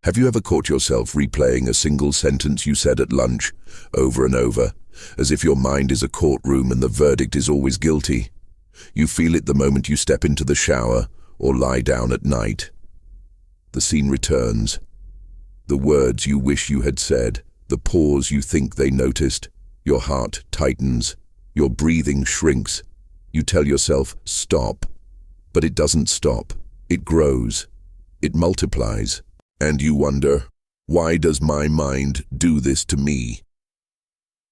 Have you ever caught yourself replaying a single sentence you said at lunch, over and over, as if your mind is a courtroom and the verdict is always guilty? You feel it the moment you step into the shower or lie down at night. The scene returns. The words you wish you had said, the pause you think they noticed, your heart tightens, your breathing shrinks. You tell yourself, stop. But it doesn't stop. It grows. It multiplies. And you wonder, why does my mind do this to me?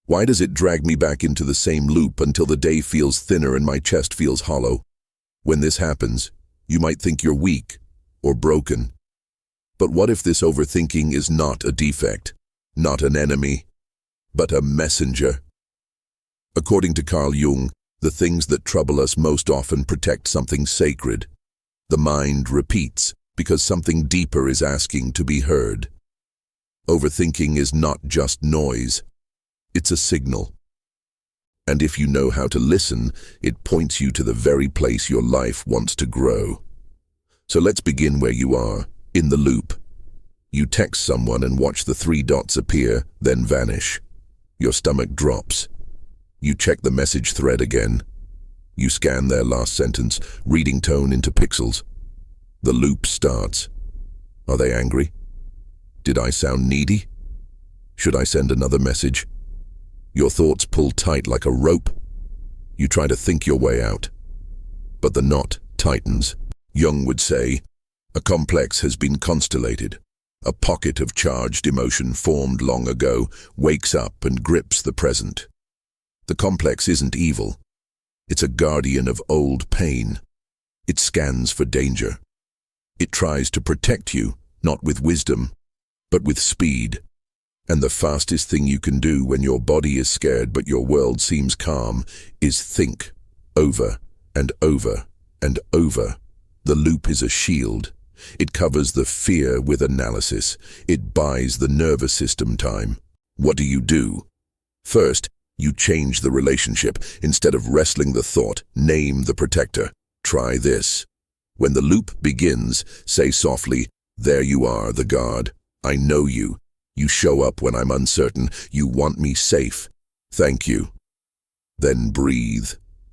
Why does it drag me back into the same loop until the day feels thinner and my chest feels hollow? When this happens, you might think you're weak or broken. But what if this overthinking is not a defect, not an enemy, but a messenger? According to Carl Jung, the things that trouble us most often protect something sacred. The mind repeats because something deeper is asking to be heard. Overthinking is not just noise. It's a signal. And if you know how to listen, it points you to the very place your life wants to grow. So let's begin where you are, in the loop. You text someone and watch the 3 dots appear, then vanish. Your stomach drops. You check the message thread again. You scan their last sentence, reading tone into pixels. The loop starts. Are they angry? Did I sound needy? Should I send another message? Your thoughts pull tight like a rope. You try to think your way out. But the knot tightens. Jung would say, a complex has been constellated. A pocket of charged emotion formed long ago wakes up and grips the present. The complex isn't evil. It's a guardian of old pain. It scans for danger. It tries to protect you, not with wisdom, but with speed. And the fastest thing you can do when your body is scared but your world seems calm is think over and over and over. The loop is a shield. It covers the fear with analysis. It buys the nervous system time. What do? First, you change the relationship. Instead of wrestling the thought, name the protector. Try this. When the loop begins, say softly, there you are, the guard. I know you. You show up when I'm uncertain. You want me safe. Thank you. Then breathe.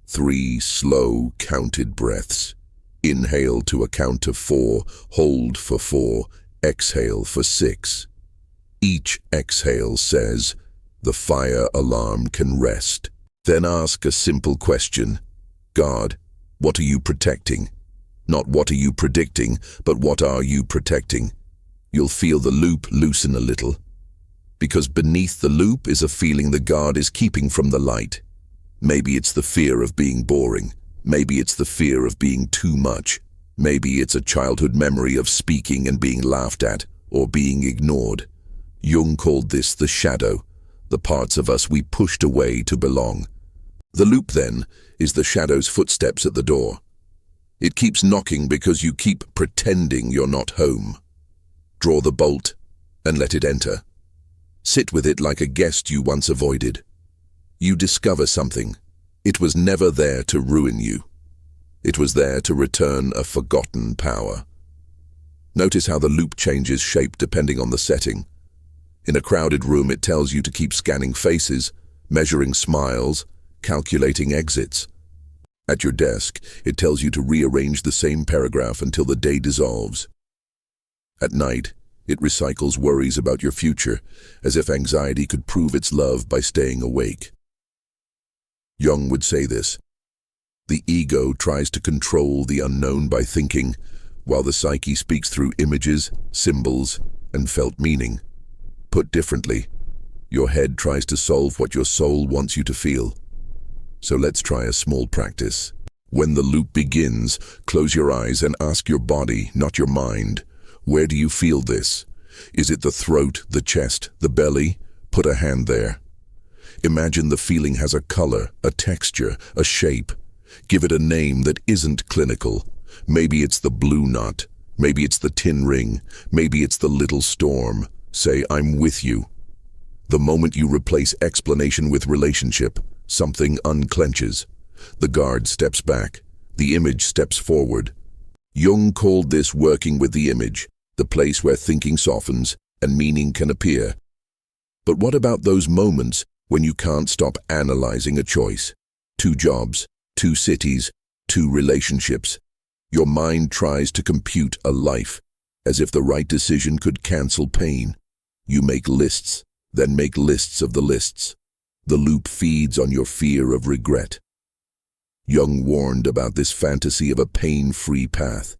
3 slow, counted breaths. Inhale to a count of 4, hold for 4, exhale for 6. Each exhale says, the fire alarm can rest. Then ask a simple question. God, what are you protecting? Not what are you predicting, but what are you protecting? You'll feel the loop loosen a little. Because beneath the loop is a feeling the guard is keeping from the light. Maybe it's the fear of being boring. Maybe it's the fear of being too much. Maybe it's a childhood memory of speaking and being laughed at, or being ignored. Jung called this the shadow, the parts of us we pushed away to belong. The loop, then, is the shadow's footsteps at the door. It keeps knocking because you keep pretending you're not home. Draw the bolt and let it enter. Sit with it like a guest you once avoided. You discover something. It was never there to ruin you. It was there to return a forgotten power. Notice how the loop changes shape depending on the setting. In a crowded room, it tells you to keep scanning faces, measuring smiles, calculating exits. At your desk, it tells you to rearrange the same paragraph until the day dissolves. At night, it recycles worries about your future, as if anxiety could prove its love by staying awake. Jung would say this. The ego tries to control the unknown by thinking, while the psyche speaks through images, symbols, and felt meaning. Put differently, your head tries to solve what your soul wants you to feel. So let's try a small practice. When the loop begins, close your eyes and ask your body, not your mind, where do you feel this? Is it the throat, the chest, the belly? Put a hand there. Imagine the feeling has a color, a texture, a shape. Give it a name that isn't clinical. Maybe it's the blue knot. Maybe it's the tin ring. Maybe it's the little storm. Say, I'm with you. The moment you replace explanation with relationship, something unclenches. The guard steps back. The image steps forward. Jung called this working with the image. the place where thinking softens and meaning can appear. But what about those moments when you can't stop analyzing a choice? 2 jobs, 2 cities, 2 relationships. Your mind tries to compute a life, as if the right decision could cancel pain. You make lists, then make lists of the lists. The loop feeds on your fear of regret. Jung warned about this fantasy of a pain-free path.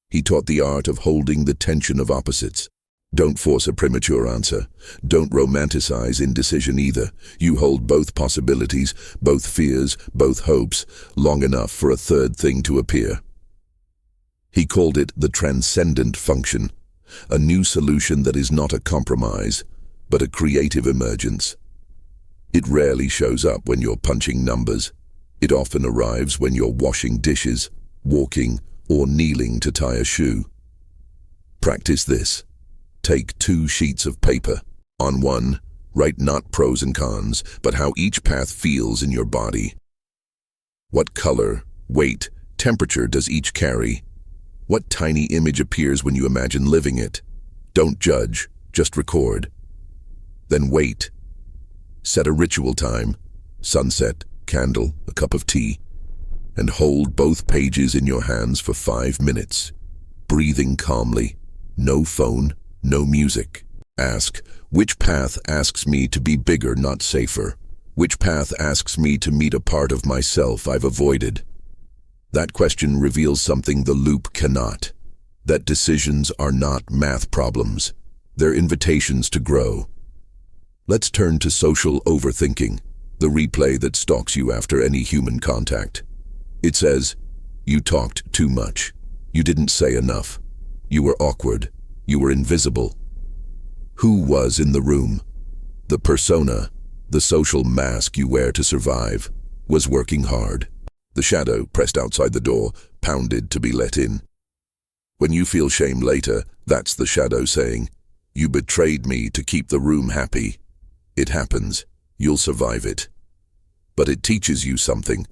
He taught the art of holding the tension of opposites. Don't force a premature answer. Don't romanticize indecision either. You hold both possibilities, both fears, both hopes, long enough for a third thing to appear. He called it the Transcendent function, a new solution that is not a compromise, but a creative emergence. It rarely shows up when you're punching numbers. It often arrives when you're washing dishes, walking, or kneeling to tie a shoe. Practice this. Take 2 sheets of paper. On one, write not pros and cons, but how each path feels in your body. What color, weight, temperature does each carry? What tiny image appears when you imagine living it? Don't judge, just record. Then wait. Set a ritual time, sunset, candle, a cup of tea, and hold both pages in your hands for 5 minutes, breathing calmly, no phone, no music. Ask, which path asks me to be bigger, not safer? Which path asks me to meet a part of myself I've avoided? That question reveals something the loop cannot. That decisions are not math problems. They're invitations to grow. Let's turn to social overthinking, the replay that stalks you after any human contact. It says, you talked too much. You didn't say enough. You were awkward. You were invisible. Who was in the room? The persona, the social mask you wear to survive, was working hard. The shadow, pressed outside the door, pounded to be let in. When you feel shame later, that's the shadow saying, you betrayed me to keep the room happy. It happens. You'll survive it. But it teaches you something.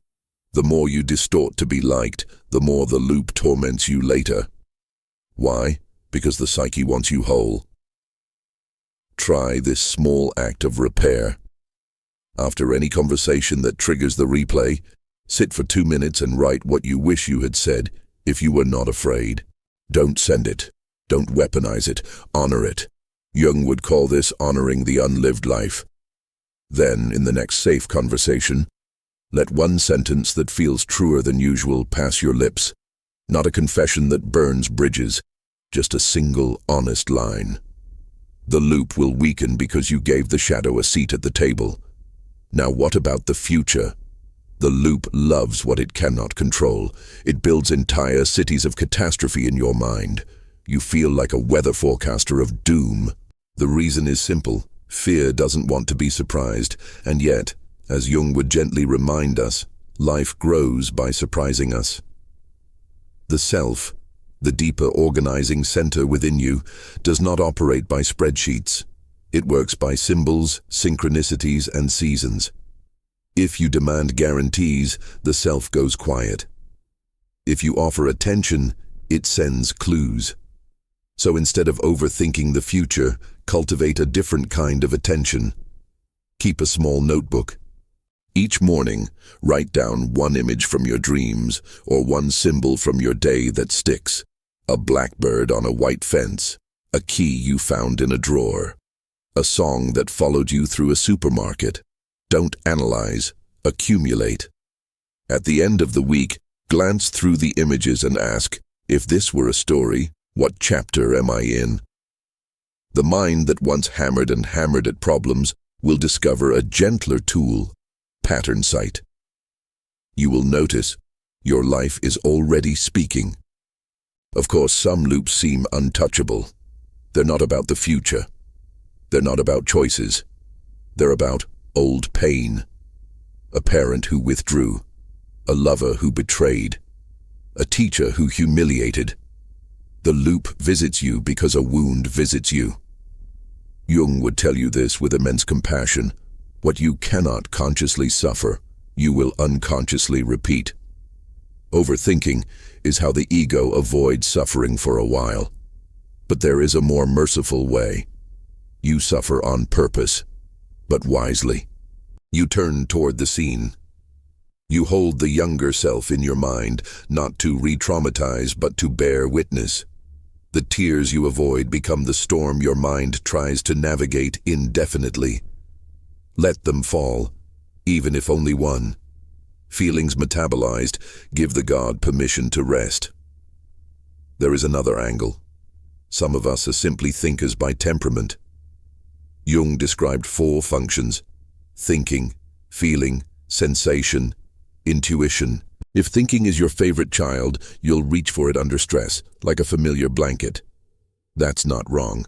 The more you distort to be liked, the more the loop torments you later. Why? Because the psyche wants you whole. Try this small act of repair. After any conversation that triggers the replay, sit for 2 minutes and write what you wish you had said if you were not afraid. Don't send it. Don't weaponize it. Honor it. Jung would call this honoring the unlived life. Then, in the next safe conversation, let one sentence that feels truer than usual pass your lips. Not a confession that burns bridges, just a single, honest line. The loop will weaken because you gave the shadow a seat at the table. Now what about the future? The loop loves what it cannot control. It builds entire cities of catastrophe in your mind. You feel like a weather forecaster of doom. The reason is simple. Fear doesn't want to be surprised, and yet, as Jung would gently remind us, life grows by surprising us. The self, the deeper organizing center within you, does not operate by spreadsheets. It works by symbols, synchronicities, and seasons. If you demand guarantees, the self goes quiet. If you offer attention, it sends clues. So instead of overthinking the future, cultivate a different kind of attention. Keep a small notebook. Each morning, write down one image from your dreams or one symbol from your day that sticks. A blackbird on a white fence, a key you found in a drawer, a song that followed you through a supermarket. Don't analyze, accumulate. At the end of the week, glance through the images and ask, if this were a story, what chapter am I in? The mind that once hammered and hammered at problems will discover a gentler tool, pattern sight. You will notice your life is already speaking. Of course, some loops seem untouchable. They're not about the future. They're not about choices. They're about old pain. A parent who withdrew. A lover who betrayed. A teacher who humiliated. The loop visits you because a wound visits you. Jung would tell you this with immense compassion. What you cannot consciously suffer, you will unconsciously repeat. Overthinking is how the ego avoids suffering for a while. But there is a more merciful way. You suffer on purpose, but wisely. You turn toward the scene. You hold the younger self in your mind, not to re-traumatize, but to bear witness. The tears you avoid become the storm your mind tries to navigate indefinitely. Let them fall, even if only one. Feelings metabolized, give the god permission to rest. There is another angle. Some of us are simply thinkers by temperament. Jung described 4 functions: thinking, feeling, sensation, intuition. If thinking is your favorite child, you'll reach for it under stress, like a familiar blanket. That's not wrong,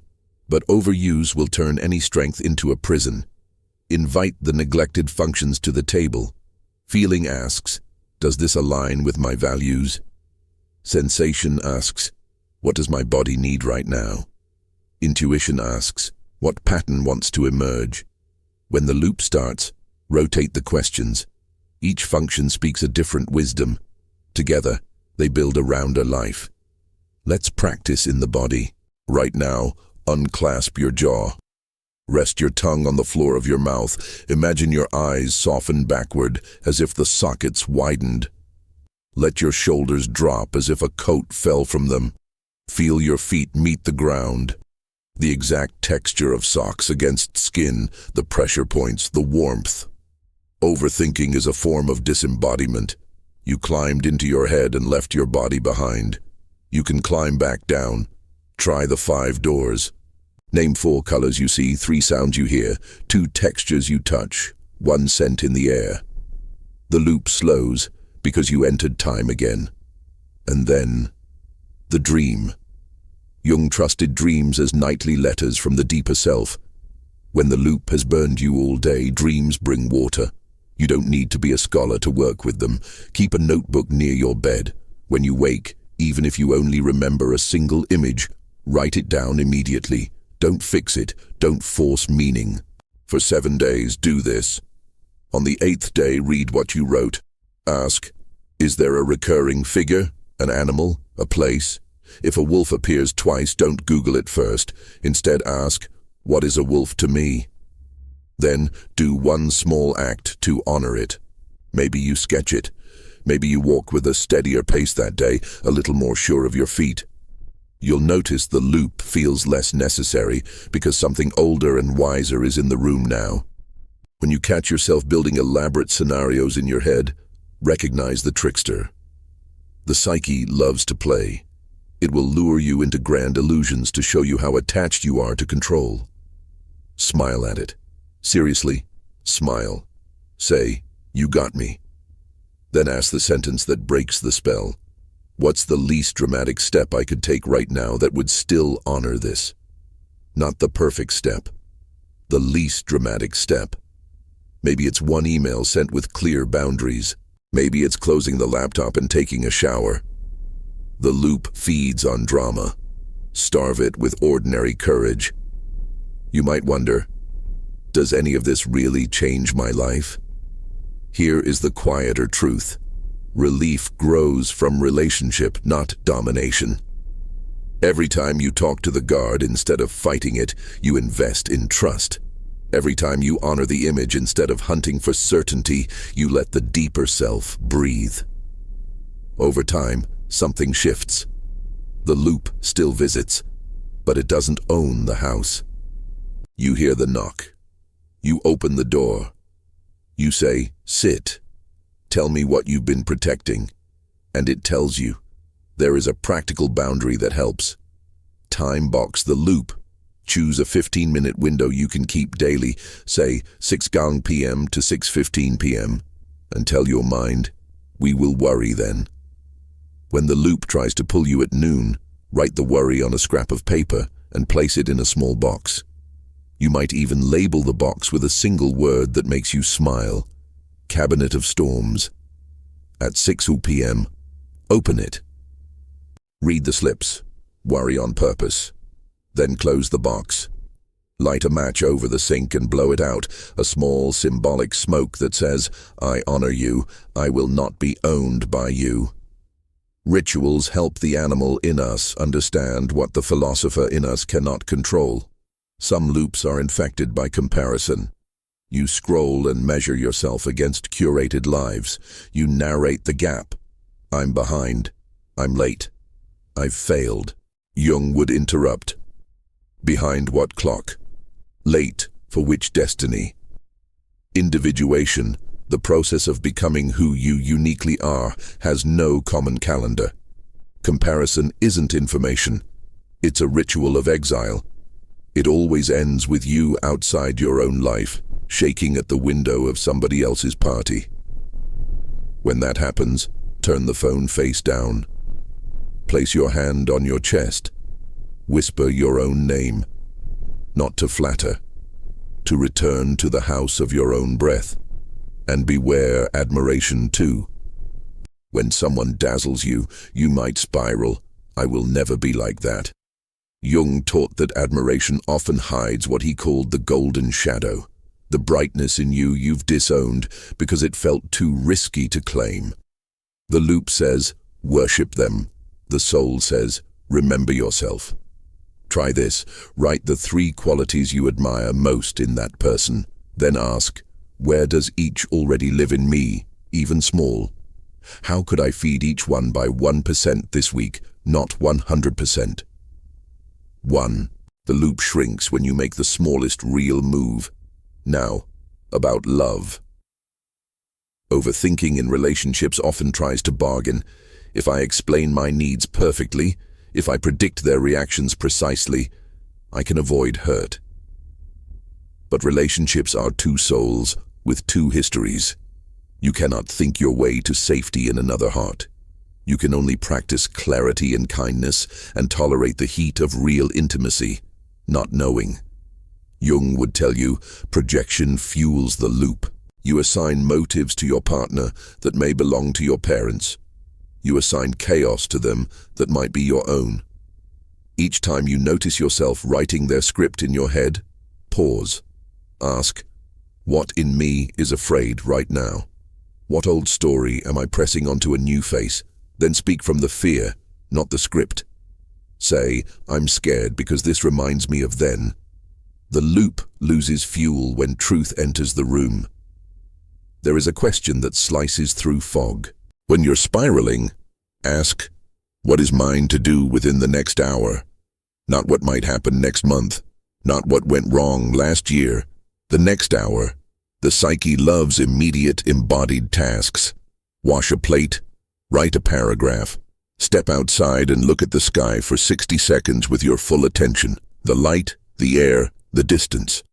but overuse will turn any strength into a prison. Invite the neglected functions to the table. Feeling asks, does this align with my values? Sensation asks, what does my body need right now? Intuition asks, what pattern wants to emerge? When the loop starts, rotate the questions. Each function speaks a different wisdom. Together, they build a rounder life. Let's practice in the body. Right now, unclasp your jaw. Rest your tongue on the floor of your mouth. Imagine your eyes soften backward as if the sockets widened. Let your shoulders drop as if a coat fell from them. Feel your feet meet the ground. The exact texture of socks against skin, the pressure points, the warmth. Overthinking is a form of disembodiment. You climbed into your head and left your body behind. You can climb back down. Try the 5 doors. Name 4 colors you see, 3 sounds you hear, 2 textures you touch, 1 scent in the air. The loop slows because you entered time again. And then, the dream. Jung trusted dreams as nightly letters from the deeper self. When the loop has burned you all day, dreams bring water. You don't need to be a scholar to work with them. Keep a notebook near your bed. When you wake, even if you only remember a single image, write it down immediately. Don't fix it. Don't force meaning. For 7 days, do this. On the 8th day, read what you wrote. Ask, is there a recurring figure, an animal, a place? If a wolf appears twice, don't Google it first. Instead ask, what is a wolf to me? Then do 1 small act to honor it. Maybe you sketch it. Maybe you walk with a steadier pace that day, a little more sure of your feet. You'll notice the loop feels less necessary because something older and wiser is in the room now. When you catch yourself building elaborate scenarios in your head, recognize the trickster. The psyche loves to play. It will lure you into grand illusions to show you how attached you are to control. Smile at it. Seriously, smile. Say, you got me. Then ask the sentence that breaks the spell. What's the least dramatic step I could take right now that would still honor this? Not the perfect step. The least dramatic step. Maybe it's 1 email sent with clear boundaries. Maybe it's closing the laptop and taking a shower. The loop feeds on drama. Starve it with ordinary courage. You might wonder, does any of this really change my life? Here is the quieter truth. Relief grows from relationship, not domination. Every time you talk to the guard instead of fighting it, you invest in trust. Every time you honor the image instead of hunting for certainty, you let the deeper self breathe. Over time, something shifts. The loop still visits, but it doesn't own the house. You hear the knock. You open the door. You say, sit. Tell me what you've been protecting. And it tells you. There is a practical boundary that helps. Time box the loop. Choose a 15-minute window you can keep daily, say 6 p.m. to 6:15 p.m. And tell your mind, we will worry then. When the loop tries to pull you at noon, write the worry on a scrap of paper and place it in a small box. You might even label the box with a single word that makes you smile. Cabinet of Storms. At 6 p.m., open it. Read the slips. Worry on purpose. Then close the box. Light a match over the sink and blow it out, a small symbolic smoke that says, I honor you, I will not be owned by you. Rituals help the animal in us understand what the philosopher in us cannot control. Some loops are infected by comparison. You scroll and measure yourself against curated lives. You narrate the gap. I'm behind. I'm late. I've failed. Jung would interrupt. Behind what clock? Late for which destiny? Individuation, the process of becoming who you uniquely are, has no common calendar. Comparison isn't information. It's a ritual of exile. It always ends with you outside your own life, shaking at the window of somebody else's party. When that happens, turn the phone face down. Place your hand on your chest. Whisper your own name. Not to flatter, to return to the house of your own breath. And beware admiration too. When someone dazzles you, you might spiral. I will never be like that. Jung taught that admiration often hides what he called the golden shadow, the brightness in you you've disowned because it felt too risky to claim. The loop says, worship them. The soul says, remember yourself. Try this. Write the 3 qualities you admire most in that person. Then ask, where does each already live in me, even small? How could I feed each one by 1% this week, not 100%? 1. The loop shrinks when you make the smallest real move. Now, about love. Overthinking in relationships often tries to bargain. If I explain my needs perfectly, if I predict their reactions precisely, I can avoid hurt. But relationships are 2 souls with 2 histories. You cannot think your way to safety in another heart. You can only practice clarity and kindness and tolerate the heat of real intimacy, not knowing. Jung would tell you, projection fuels the loop. You assign motives to your partner that may belong to your parents. You assign chaos to them that might be your own. Each time you notice yourself writing their script in your head, pause. Ask, what in me is afraid right now? What old story am I pressing onto a new face? Then speak from the fear, not the script. Say, I'm scared because this reminds me of then. The loop loses fuel when truth enters the room. There is a question that slices through fog. When you're spiraling, ask, what is mine to do within the next hour? Not what might happen next month, not what went wrong last year. The next hour. The psyche loves immediate embodied tasks. Wash a plate, write a paragraph, step outside and look at the sky for 60 seconds with your full attention. The light, the air, the distance.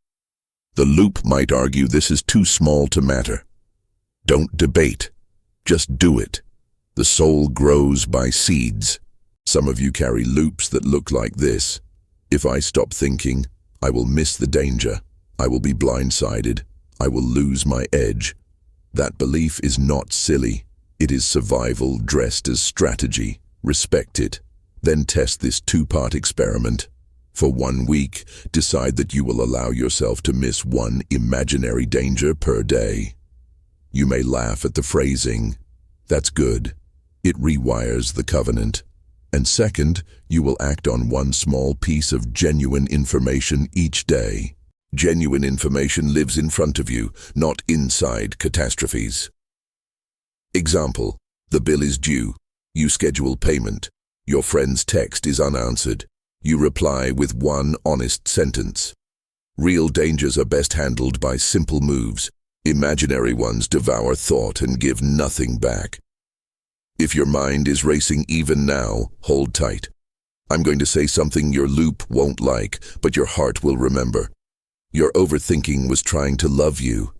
The loop might argue this is too small to matter. Don't debate. Just do it. The soul grows by seeds. Some of you carry loops that look like this. If I stop thinking, I will miss the danger. I will be blindsided. I will lose my edge. That belief is not silly. It is survival dressed as strategy. Respect it. Then test this 2-part experiment. For 1 week, decide that you will allow yourself to miss 1 imaginary danger per day. You may laugh at the phrasing. That's good. It rewires the covenant. And second, you will act on 1 small piece of genuine information each day. Genuine information lives in front of you, not inside catastrophes. Example, the bill is due. You schedule payment. Your friend's text is unanswered. You reply with 1 honest sentence. Real dangers are best handled by simple moves. Imaginary ones devour thought and give nothing back. If your mind is racing even now, hold tight. I'm going to say something your loop won't like, but your heart will remember. Your overthinking was trying to love you.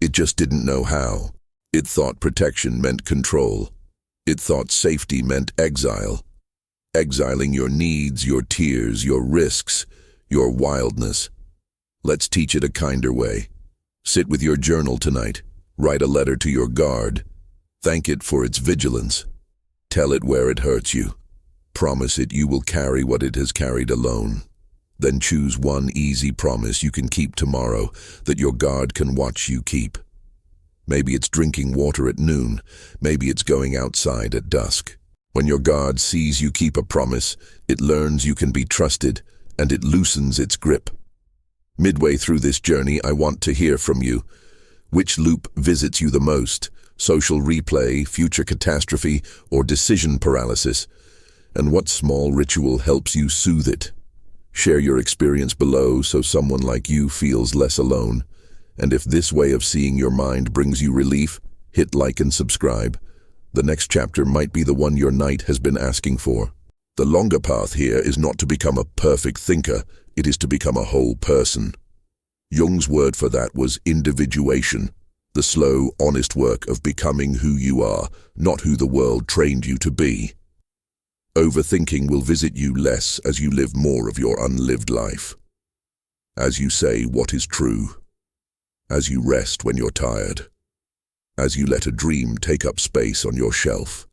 It just didn't know how. It thought protection meant control. It thought safety meant exile. Exiling your needs, your tears, your risks, your wildness. Let's teach it a kinder way. Sit with your journal tonight. Write a letter to your guard. Thank it for its vigilance. Tell it where it hurts you. Promise it you will carry what it has carried alone. Then choose 1 easy promise you can keep tomorrow that your guard can watch you keep. Maybe it's drinking water at noon. Maybe it's going outside at dusk. When your guard sees you keep a promise, it learns you can be trusted, and it loosens its grip. Midway through this journey, I want to hear from you. Which loop visits you the most? Social replay, future catastrophe, or decision paralysis? And what small ritual helps you soothe it? Share your experience below so someone like you feels less alone. And if this way of seeing your mind brings you relief, hit like and subscribe. The next chapter might be the one your night has been asking for. The longer path here is not to become a perfect thinker, it is to become a whole person. Jung's word for that was individuation, the slow, honest work of becoming who you are, not who the world trained you to be. Overthinking will visit you less as you live more of your unlived life. As you say what is true. As you rest when you're tired. As you let a dream take up space on your shelf.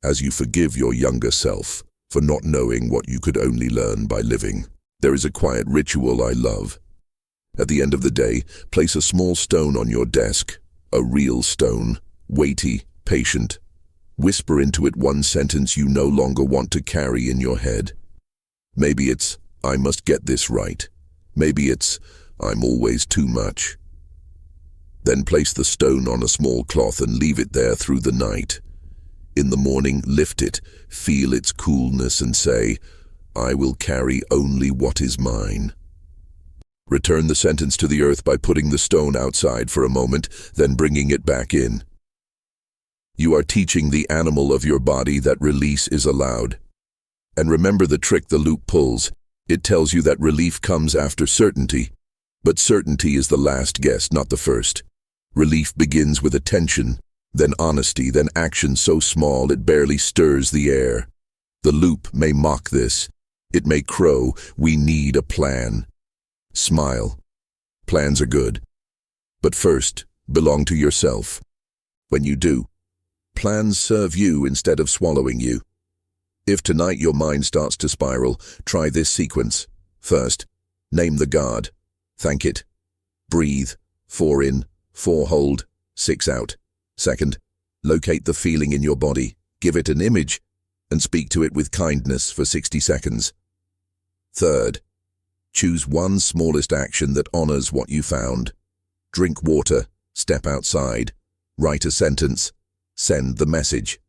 As you forgive your younger self for not knowing what you could only learn by living. There is a quiet ritual I love. At the end of the day, place a small stone on your desk, a real stone, weighty, patient. Whisper into it one sentence you no longer want to carry in your head. Maybe it's, I must get this right. Maybe it's, I'm always too much. Then place the stone on a small cloth and leave it there through the night. In the morning, lift it, feel its coolness and say, I will carry only what is mine. Return the sentence to the earth by putting the stone outside for a moment, then bringing it back in. You are teaching the animal of your body that release is allowed. And remember the trick the loop pulls. It tells you that relief comes after certainty. But certainty is the last guess, not the first. Relief begins with attention, then honesty, then action so small it barely stirs the air. The loop may mock this. It may crow, we need a plan. Smile. Plans are good. But first, belong to yourself. When you do, plans serve you instead of swallowing you. If tonight your mind starts to spiral, try this sequence. First, name the guard. Thank it. Breathe. 4 in, 4 hold, 6 out. Second, locate the feeling in your body. Give it an image and speak to it with kindness for 60 seconds. Third, choose one smallest action that honors what you found. Drink water, step outside, write a sentence, send the message.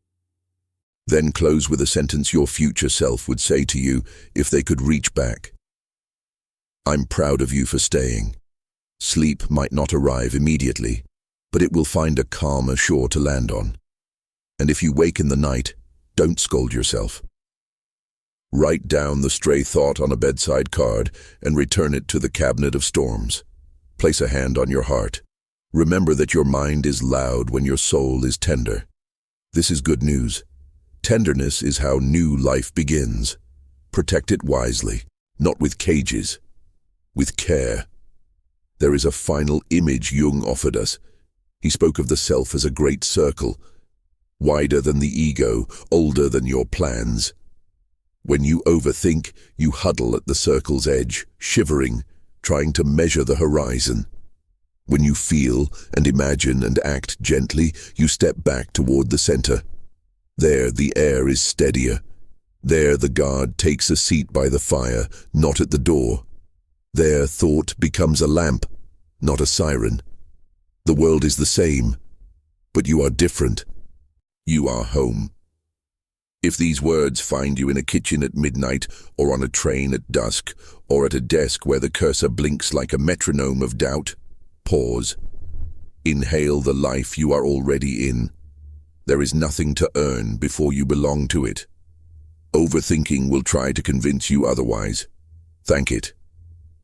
Then close with a sentence your future self would say to you if they could reach back. I'm proud of you for staying. Sleep might not arrive immediately, but it will find a calmer shore to land on. And if you wake in the night, don't scold yourself. Write down the stray thought on a bedside card and return it to the cabinet of storms. Place a hand on your heart. Remember that your mind is loud when your soul is tender. This is good news. Tenderness is how new life begins. Protect it wisely, not with cages, with care. There is a final image Jung offered us. He spoke of the self as a great circle, wider than the ego, older than your plans. When you overthink, you huddle at the circle's edge, shivering, trying to measure the horizon. When you feel and imagine and act gently, you step back toward the center. There the air is steadier. There the guard takes a seat by the fire, not at the door. There thought becomes a lamp, not a siren. The world is the same, but you are different. You are home. If these words find you in a kitchen at midnight, or on a train at dusk, or at a desk where the cursor blinks like a metronome of doubt, pause. Inhale the life you are already in. There is nothing to earn before you belong to it. Overthinking will try to convince you otherwise. Thank it.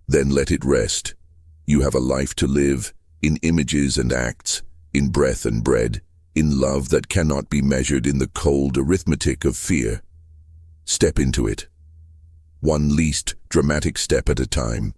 Then let it rest. You have a life to live, in images and acts, in breath and bread, in love that cannot be measured in the cold arithmetic of fear. Step into it. One least dramatic step at a time.